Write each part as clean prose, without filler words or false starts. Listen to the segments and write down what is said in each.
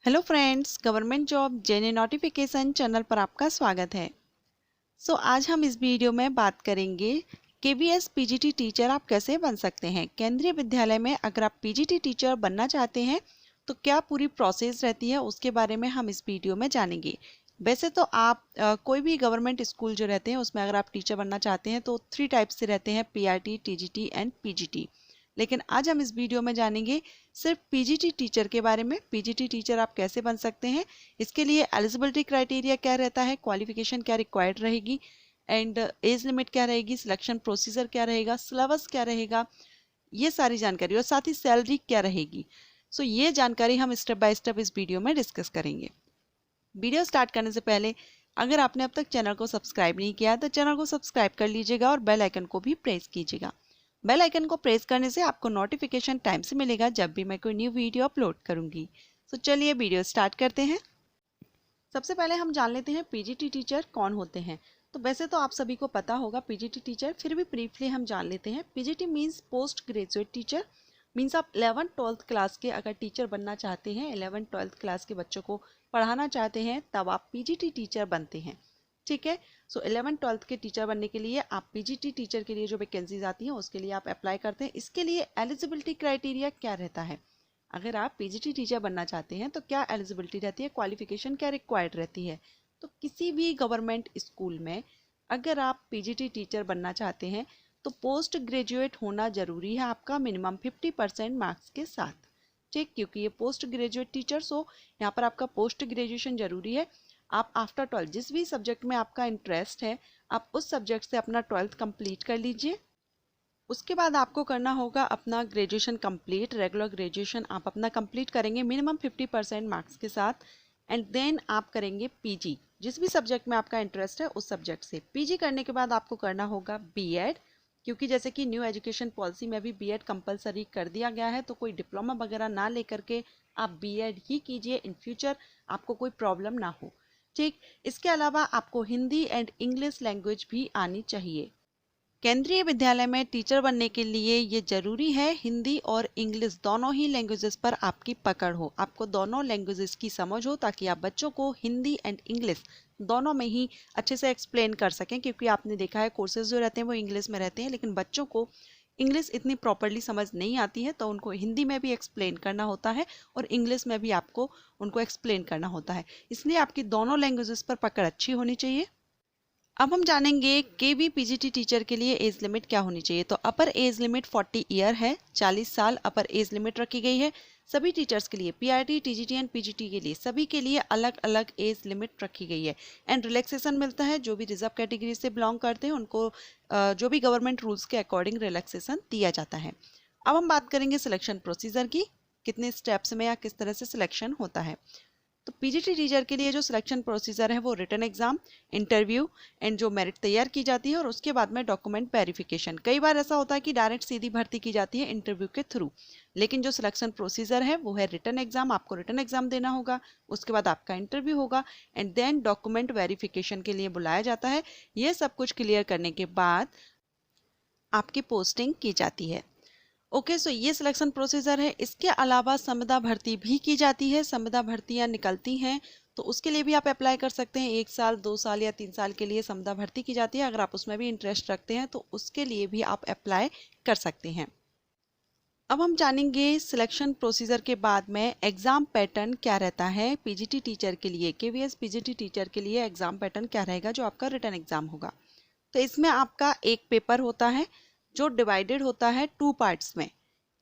Hello friends, government job जेने notification channel पर आपका स्वागत है। आज हम इस वीडियो में बात करेंगे केवीएस पीजीटी टीचर आप कैसे बन सकते हैं। केंद्रीय विद्यालय में अगर आप पीजीटी टीचर बनना चाहते हैं तो क्या पूरी प्रोसेस रहती है, उसके बारे में हम इस वीडियो में जानेंगे। वैसे तो आप कोई भी गवर्नमेंट स्कूल जो रहते हैं उसमें अगर आप टीचर बनना चाहते हैं तो 3 टाइप से रहते हैं, पीआरटी, टीजीटी एंड पीजीटी। लेकिन आज हम इस वीडियो में जानेंगे सिर्फ पीजीटी टीचर के बारे में। पीजीटी टीचर आप कैसे बन सकते हैं, इसके लिए एलिजिबिलिटी क्राइटेरिया क्या रहता है, क्वालिफिकेशन क्या रिक्वायर्ड रहेगी एंड एज लिमिट क्या रहेगी, सिलेक्शन प्रोसीजर क्या रहेगा, सिलेबस क्या रहेगा, ये सारी जानकारी और साथ ही सैलरी क्या रहेगी। ये जानकारी हम स्टेप बाय स्टेप इस वीडियो में डिस्कस करेंगे। वीडियो स्टार्ट करने से पहले अगर आपने अब तक चैनल को सब्सक्राइब नहीं किया तो चैनल को सब्सक्राइब कर लीजिएगा और बेल आइकन को भी प्रेस कीजिएगा। बेल आइकन को प्रेस करने से आपको नोटिफिकेशन टाइम से मिलेगा जब भी मैं कोई न्यू वीडियो अपलोड करूंगी। चलिए वीडियो स्टार्ट करते हैं। सबसे पहले हम जान लेते हैं पीजीटी टीचर कौन होते हैं। वैसे तो आप सभी को पता होगा पीजीटी टीचर, फिर भी ब्रीफली हम जान लेते हैं। PGT means post graduate teacher. Means आप 11th-12th क्लास के अगर टीचर बनना चाहते हैं, 11th-12th क्लास के बच्चों को पढ़ाना चाहते हैं, तब आप पीजीटी टीचर बनते हैं। ठीक है। 11th-12th के टीचर बनने के लिए आप पीजीटी टीचर के लिए जो वैकेंसीज आती हैं उसके लिए आप अप्लाई करते हैं। इसके लिए एलिजिबिलिटी क्राइटेरिया क्या रहता है, अगर आप पीजीटी टीचर बनना चाहते हैं तो क्या एलिजिबिलिटी रहती है, क्वालिफिकेशन क्या रिक्वायर्ड रहती है। किसी भी गवर्नमेंट स्कूल में अगर आप पीजीटी टीचर बनना चाहते हैं तो पोस्ट ग्रेजुएट होना जरूरी है आपका, मिनिमम 50% मार्क्स के साथ। ठीक, क्योंकि ये पोस्ट ग्रेजुएट टीचर्स हो, यहाँ पर आपका पोस्ट ग्रेजुएशन जरूरी है। आप आफ्टर 12 जिस भी सब्जेक्ट में आपका इंटरेस्ट है आप उस सब्जेक्ट से अपना 12th कंप्लीट कर लीजिए। उसके बाद आपको करना होगा अपना ग्रेजुएशन कंप्लीट, रेगुलर ग्रेजुएशन आप अपना कंप्लीट करेंगे मिनिमम 50% मार्क्स के साथ। एंड देन आप करेंगे पीजी, जिस भी सब्जेक्ट में आपका इंटरेस्ट है उस सब्जेक्ट से। पीजी करने के बाद आपको करना होगा बीएड, क्योंकि जैसे कि न्यू एजुकेशन पॉलिसी में भी बीएड कंपलसरी कर दिया गया है, तो कोई डिप्लोमा वगैरह ना लेकर के आप बीएड ही कीजिए, इन फ्यूचर आपको कोई प्रॉब्लम ना हो। ठीक, इसके अलावा आपको हिंदी एंड इंग्लिश लैंग्वेज भी आनी चाहिए। केंद्रीय विद्यालय में टीचर बनने के लिए ये जरूरी है हिंदी और इंग्लिश दोनों ही लैंग्वेजेस पर आपकी पकड़ हो, आपको दोनों लैंग्वेजेस की समझ हो, ताकि आप बच्चों को हिंदी एंड इंग्लिश दोनों में ही अच्छे से एक्सप्लेन कर सकें। क्योंकि आपने देखा है कोर्सेज जो रहते हैं वो इंग्लिश में रहते हैं, लेकिन बच्चों को इंग्लिश इतनी प्रॉपरली समझ नहीं आती है, तो उनको हिंदी में भी एक्सप्लेन करना होता है और इंग्लिश में भी आपको उनको एक्सप्लेन करना होता है। इसलिए आपकी दोनों लैंग्वेजेस पर पकड़ अच्छी होनी चाहिए। अब हम जानेंगे केवी पीजीटी टीचर के लिए एज लिमिट क्या होनी चाहिए। अपर एज लिमिट 40 ईयर है, 40 साल अपर एज लिमिट रखी गई है। सभी टीचर्स के लिए, पीआरटी, टीजीटी एंड पीजीटी के लिए, सभी के लिए अलग अलग एज लिमिट रखी गई है। एंड रिलैक्सेशन मिलता है, जो भी रिजर्व कैटेगरी से बिलोंग करते हैं उनको जो भी गवर्नमेंट रूल्स के अकॉर्डिंग रिलैक्सेशन दिया जाता है। अब हम बात करेंगे सिलेक्शन प्रोसीजर की, कितने स्टेप्स में या किस तरह से सिलेक्शन होता है। पीजीटी टीचर के लिए जो सिलेक्शन प्रोसीजर है वो रिटन एग्जाम, इंटरव्यू एंड जो मेरिट तैयार की जाती है, और उसके बाद में डॉक्यूमेंट वेरिफिकेशन। कई बार ऐसा होता है कि डायरेक्ट सीधी भर्ती की जाती है इंटरव्यू के थ्रू, लेकिन जो सिलेक्शन प्रोसीजर है वो है रिटन एग्जाम। आपको रिटन एग्जाम देना होगा, उसके बाद आपका इंटरव्यू होगा एंड देन डॉक्यूमेंट वेरिफिकेशन के लिए बुलाया जाता है। ये सब कुछ क्लियर करने के बाद आपकी पोस्टिंग की जाती है। ओके, ये सिलेक्शन प्रोसीजर है। इसके अलावा संविदा भर्ती भी की जाती है, संविदा भर्तियां निकलती हैं, तो उसके लिए भी आप अप्लाई कर सकते हैं। 1 साल, 2 साल या 3 साल के लिए संविदा भर्ती की जाती है। अगर आप उसमें भी इंटरेस्ट रखते हैं तो उसके लिए भी आप अप्लाई कर सकते हैं। अब हम जानेंगे सिलेक्शन प्रोसीजर के बाद में एग्जाम पैटर्न क्या रहता है पीजीटी टीचर के लिए। केवीएस पीजीटी टीचर के लिए एग्जाम पैटर्न क्या रहेगा, जो आपका रिटन एग्जाम होगा। इसमें आपका एक पेपर होता है जो डिवाइडेड होता है 2 पार्ट्स में।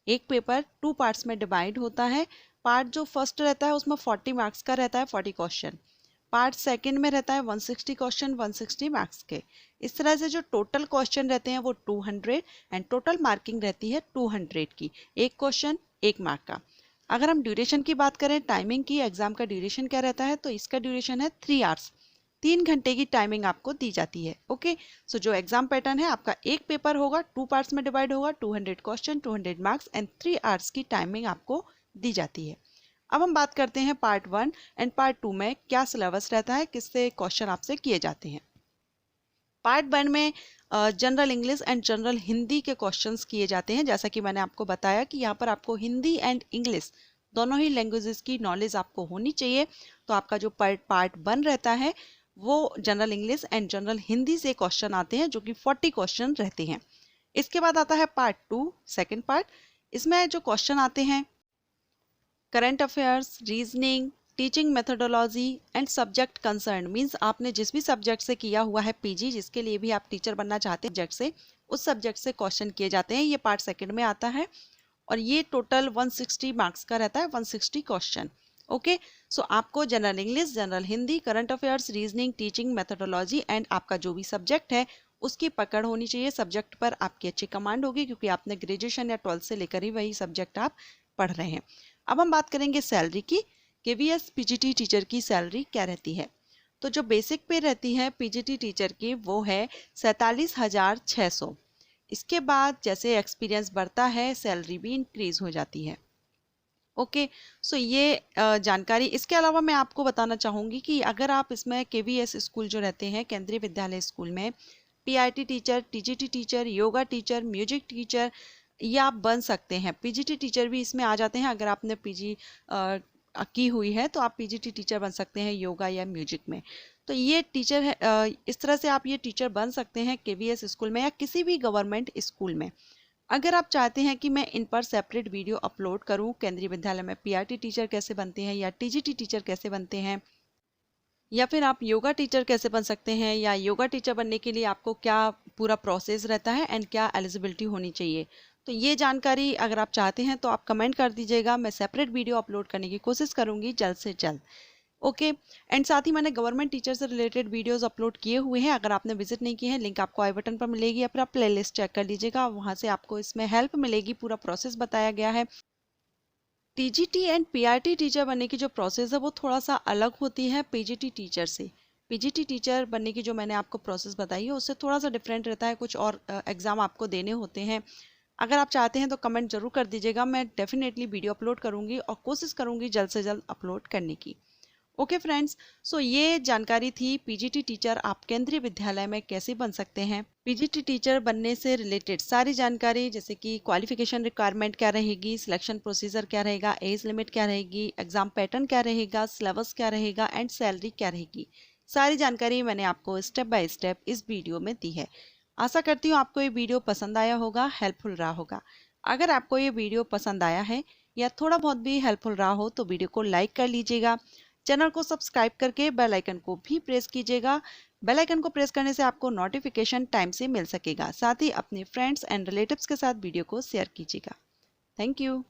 एक पेपर 2 पार्ट्स में डिवाइड होता है। पार्ट जो फर्स्ट रहता है उसमें 40 मार्क्स का रहता है, 40 क्वेश्चन। पार्ट सेकंड में रहता है 160 क्वेश्चन, 160 मार्क्स के। इस तरह से जो टोटल क्वेश्चन रहते हैं वो 200 एंड टोटल मार्किंग रहती है 200 की। एक क्वेश्चन 1 मार्क का। अगर हम ड्यूरेशन की बात करें, टाइमिंग की, एग्जाम का ड्यूरेशन क्या रहता है, तो इसका ड्यूरेशन है 3 आवर्स। 3 घंटे की टाइमिंग आपको दी जाती है। ओके, जो एग्जाम पैटर्न है आपका, एक पेपर होगा, 2 पार्ट्स में डिवाइड होगा, 200 क्वेश्चन, 200 मार्क्स एंड 3 आवर्स की टाइमिंग आपको दी जाती है। अब हम बात करते हैं पार्ट 1 एंड पार्ट 2 में क्या सिलेबस रहता है, किससे क्वेश्चन आपसे किए जाते हैं। पार्ट 1 में general English and general Hindi के क्वेश्चंस किए जाते हैं। जैसा कि मैंने आपको बताया कि यहाँ पर आपको हिंदी एंड इंग्लिश दोनों ही लैंग्वेजेस की नॉलेज आपको होनी चाहिए। तो आपका जो पार्ट 1 रहता है वो general English and general Hindi से क्वेश्चन आते हैं, जो कि 40 क्वेश्चन रहते हैं। इसके बाद आता है पार्ट 2, सेकेंड पार्ट। इसमें जो क्वेश्चन आते हैं current affairs, reasoning, teaching methodology and subject concern, means आपने जिस भी सब्जेक्ट से किया हुआ है पीजी, जिसके लिए भी आप टीचर बनना चाहते हैं सब्जेक्ट से, उस सब्जेक्ट से क्वेश्चन किए जाते हैं। ये पार्ट सेकंड में आता है और ये टोटल 160 मार्क्स का रहता है, 160 क्वेश्चन। ओके, सो आपको general English, general Hindi, current affairs, reasoning, teaching methodology and आपका जो भी सब्जेक्ट है उसकी पकड़ होनी चाहिए। सब्जेक्ट पर आपकी अच्छी कमांड होगी, क्योंकि आपने ग्रेजुएशन या 12th से लेकर ही वही सब्जेक्ट आप पढ़ रहे हैं। अब हम बात करेंगे सैलरी की। केवीएस पीजीटी टीचर की सैलरी क्या रहती है? तो जो बेसिक पे रहती है पीजीटी टीचर की वो है 47,600। इसके बाद जैसे एक्सपीरियंस बढ़ता है सैलरी भी इंक्रीज हो जाती है। ओके, सो ये जानकारी। इसके अलावा मैं आपको बताना चाहूँगी कि अगर आप इसमें केवीएस स्कूल जो रहते हैं, केंद्रीय विद्यालय स्कूल में PIT teacher, TGT teacher, yoga teacher, music teacher, ये आप बन सकते हैं। पीजीटी टीचर भी इसमें आ जाते हैं। अगर आपने पीजी की हुई है तो आप पीजीटी टीचर बन सकते हैं योगा या म्यूजिक में। तो ये टीचर है, इस तरह से आप ये टीचर बन सकते हैं केवीएस स्कूल में या किसी भी गवर्नमेंट स्कूल में। अगर आप चाहते हैं कि मैं इन पर सेपरेट वीडियो अपलोड करूं, केंद्रीय विद्यालय में पीआरटी टीचर कैसे बनते हैं या टीजीटी टीचर कैसे बनते हैं, या फिर आप योगा टीचर कैसे बन सकते हैं, या योगा टीचर बनने के लिए आपको क्या पूरा प्रोसेस रहता है एंड क्या एलिजिबिलिटी होनी चाहिए, तो ये जानकारी अगर आप चाहते हैं तो आप कमेंट कर दीजिएगा। मैं सेपरेट वीडियो अपलोड करने की कोशिश करूंगी जल्द से जल्द। ओके, एंड साथ ही मैंने गवर्नमेंट टीचर से रिलेटेड वीडियोस अपलोड किए हुए हैं। अगर आपने विजिट नहीं किए हैं, लिंक आपको आई बटन पर मिलेगी, या फिर आप प्लेलिस्ट चेक कर लीजिएगा, वहां से आपको इसमें हेल्प मिलेगी। पूरा प्रोसेस बताया गया है। टीजीटी एंड पीआरटी टीचर बनने की जो प्रोसेस है वो थोड़ा सा अलग होती है पीजीटी टीचर से। पीजीटी टीचर बनने की जो मैंने आपको प्रोसेस बताई है उससे थोड़ा सा डिफरेंट रहता है। कुछ और एग्जाम आपको देने होते हैं। अगर आप चाहते हैं तो कमेंट जरूर कर दीजिएगा। मैं डेफिनेटली वीडियो अपलोड करूंगी और कोशिश करूंगी जल्द से जल्द अपलोड करने की। ओके फ्रेंड्स, सो ये जानकारी थी पीजीटी टीचर आप केंद्रीय विद्यालय में कैसे बन सकते हैं। पीजीटी टीचर बनने से रिलेटेड सारी जानकारी, जैसे कि क्वालिफिकेशन रिक्वायरमेंट क्या रहेगी, सिलेक्शन प्रोसीजर क्या रहेगा, एज लिमिट क्या रहेगी, एग्जाम पैटर्न क्या रहेगा, सिलेबस क्या रहेगा एंड सैलरी क्या रहेगी, सारी जानकारी मैंने आपको स्टेप बाय स्टेप इस वीडियो में दी है। आशा करती हूँ आपको ये वीडियो पसंद आया होगा, हेल्पफुल रहा होगा। अगर आपको ये वीडियो पसंद आया है या थोड़ा बहुत भी हेल्पफुल रहा हो तो वीडियो को लाइक कर लीजिएगा। चैनल को सब्सक्राइब करके बेल आइकन को भी प्रेस कीजिएगा। बेल आइकन को प्रेस करने से आपको नोटिफिकेशन टाइम से मिल सकेगा। साथ ही अपने फ्रेंड्स एंड रिलेटिव्स के साथ वीडियो को शेयर कीजिएगा। Thank you.